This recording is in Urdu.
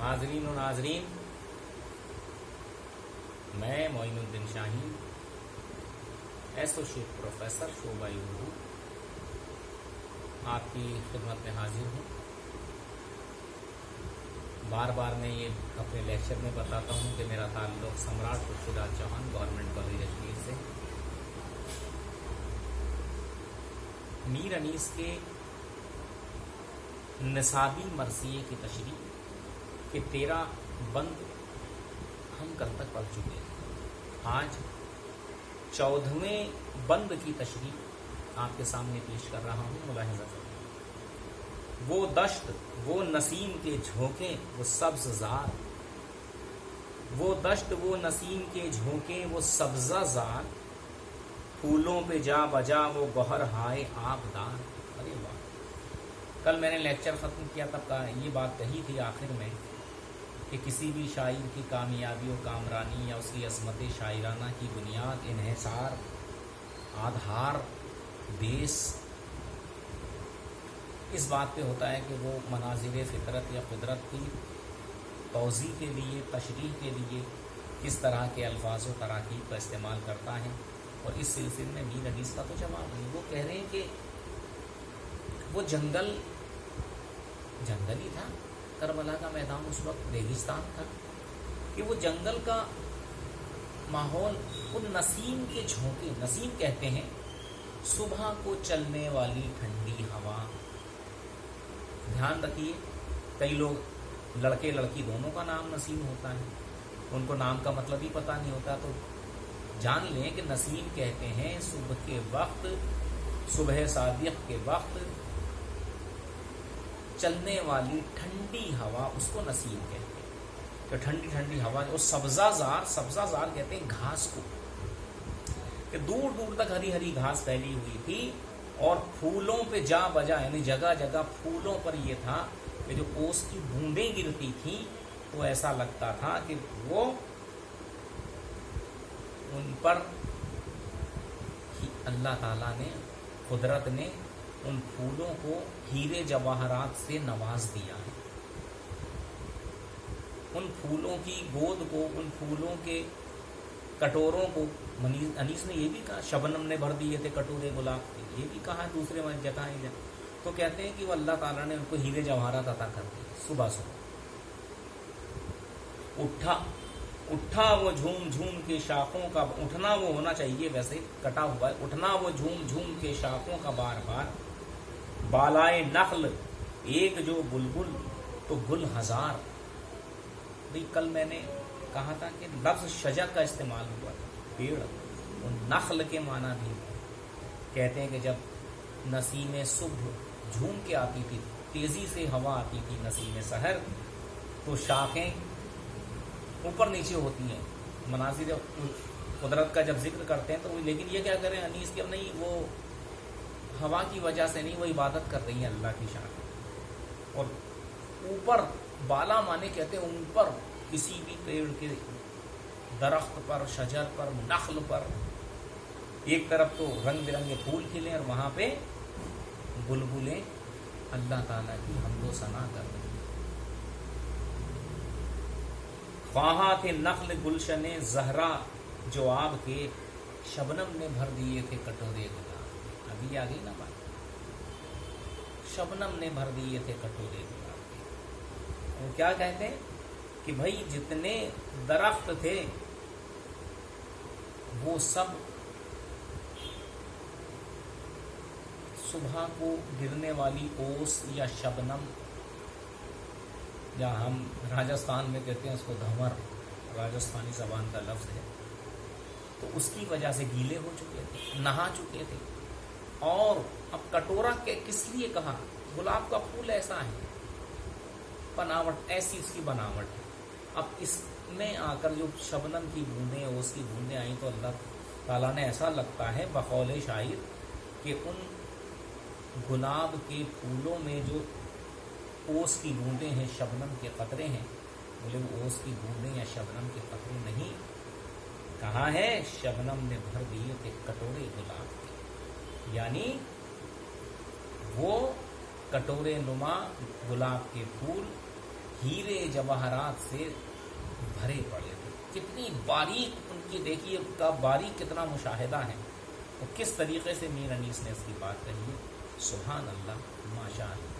حاضرین و ناظرین، میں معین الدین شاہین، ایسوسیٹ پروفیسر شعبہ اردو، آپ کی خدمت میں حاضر ہوں۔ بار بار میں یہ اپنے لیکچر میں بتاتا ہوں کہ میرا تعلق سمراٹ خورشید چوہان گورنمنٹ کالج اجمیر سے۔ میر انیس کے نصابی مرثیے کی تشریح کے 13 بند ہم کل تک پڑھ چکے ہیں۔ آج 14ویں بند کی تشریح آپ کے سامنے پیش کر رہا ہوں۔ ملاحظہ کریں، وہ دشت، وہ نسیم کے جھونکے، وہ سبز زار، وہ دشت، وہ نسیم کے جھونکے، وہ سبزہ زار، پھولوں پہ جا بجا وہ گوہر ہائے آبدار۔ ارے واہ! کل میں نے لیکچر ختم کیا، تب یہ بات کہی تھی آخر میں کہ کسی بھی شاعر کی کامیابی و کامرانی یا اس کی عظمت شاعرانہ کی بنیاد، انحصار، آدھار، بیس اس بات پہ ہوتا ہے کہ وہ مناظر فطرت یا قدرت کی توضیح کے لیے، تشریح کے لیے کس طرح کے الفاظ و تراکیب کا استعمال کرتا ہے۔ اور اس سلسلے میں میر انیس کا تو جواب نہیں۔ وہ کہہ رہے ہیں کہ وہ جنگل ہی تھا، کربلا کا میدان اس وقت ریگستان تھا، کہ وہ جنگل کا ماحول ان نسیم کے جھونکے، نسیم کہتے ہیں صبح کو چلنے والی ٹھنڈی ہوا۔ دھیان رکھیے، کئی لوگ لڑکے لڑکی دونوں کا نام نسیم ہوتا ہے، ان کو نام کا مطلب ہی پتہ نہیں ہوتا، تو جان لیں کہ نسیم کہتے ہیں صبح کے وقت، صبح صادق کے وقت چلنے والی ٹھنڈی ہوا، اس کو نسیم کہتے ہیں۔ کہ ٹھنڈی ٹھنڈی ہوا، اور سبزہ زار کہتے ہیں گھاس کو، کہ دور دور تک ہری ہری گھاس پھیلی ہوئی تھی، اور پھولوں پہ جا بجا، یعنی جگہ جگہ پھولوں پر یہ تھا کہ جو اوس کی بوندیں گرتی تھیں تو ایسا لگتا تھا کہ وہ ان پر اللہ تعالیٰ نے، قدرت نے ان پھولوں کو ہیرے جواہرات سے نواز دیا ہے۔ ان پھولوں کی گود کو، ان پھولوں کے کٹوروں کو، انیس نے یہ بھی کہا شبنم نے بھر دیے تھے کٹورے گلاب کے، یہ بھی کہا دوسرے جگہ ہی، تو کہتے ہیں کہ وہ اللہ تعالیٰ نے ان کو ہیرے جواہرات عطا کر دیے۔ صبح اٹھا وہ جھوم جھوم کے شاخوں کا، اٹھنا وہ ہونا چاہیے، ویسے کٹا ہوا ہے، اٹھنا وہ جھوم جھوم کے شاخوں کا بار بار، بالائے نخل ایک جو بلبل تو گل ہزار۔ بھئی کل میں نے کہا تھا کہ لفظ شجر کا استعمال ہوا تھا، پیڑ، اور نخل کے معنی بھی کہتے ہیں کہ جب نسیم صبح جھوم کے آتی تھی، تیزی سے ہوا آتی تھی نسیم سحر، تو شاخیں اوپر نیچے ہوتی ہیں۔ مناظر قدرت کا جب ذکر کرتے ہیں تو لیکن یہ کیا کریں انیس کے، نہیں وہ ہوا کی وجہ سے نہیں، وہ عبادت کر رہی ہیں اللہ کی شان۔ اور اوپر، بالا مانے کہتے ہیں اوپر، کسی بھی پیڑ کے درخت پر، شجر پر، نخل پر، ایک طرف تو رنگ برنگے پھول کھلے اور وہاں پہ بلبلیں اللہ تعالیٰ کی حمد و ثنا کر رہی ہیں۔ خواہاں تھے نخل گلشن زہرا جو آب کے، شبنم نے بھر دیے تھے کٹورے گلاب۔ ابھی آ گئی نا بات، شبنم نے بھر دیے تھے کٹورے گلاب کے۔ وہ کیا کہتے ہیں کہ بھائی جتنے درخت تھے وہ سب صبح کو گرنے والی اوس یا شبنم، یا ہم راجستھان میں کہتے ہیں اس کو دھمر، راجستھانی زبان کا لفظ ہے، تو اس کی وجہ سے گیلے ہو چکے تھے، نہا چکے تھے۔ اور اب کٹورا کس لیے کہا؟ گلاب کا پھول ایسا ہے، بناوٹ ایسی اس کی بناوٹ ہے۔ اب اس میں آ کر جو شبنم کی بوندیں، اوس کی بوندیں آئیں تو اللہ تعالیٰ نے، ایسا لگتا ہے بقول شاعر کہ ان گلاب کے پھولوں میں جو اوس کی بوندیں ہیں، شبنم کے قطرے ہیں، بولے وہ اوس کی بوندیں یا شبنم کے قطرے نہیں، کہاں ہے؟ شبنم نے بھر دیے تھے کٹورے گلاب کے، یعنی وہ کٹورے نما گلاب کے پھول ہیرے جواہرات سے بھرے پڑے تھے. کتنی باریک ان کی دیکھیے کا باریک کتنا مشاہدہ ہے، اور کس طریقے سے میر انیس نے اس کی بات کہی ہے. سبحان اللہ، ماشاء اللہ.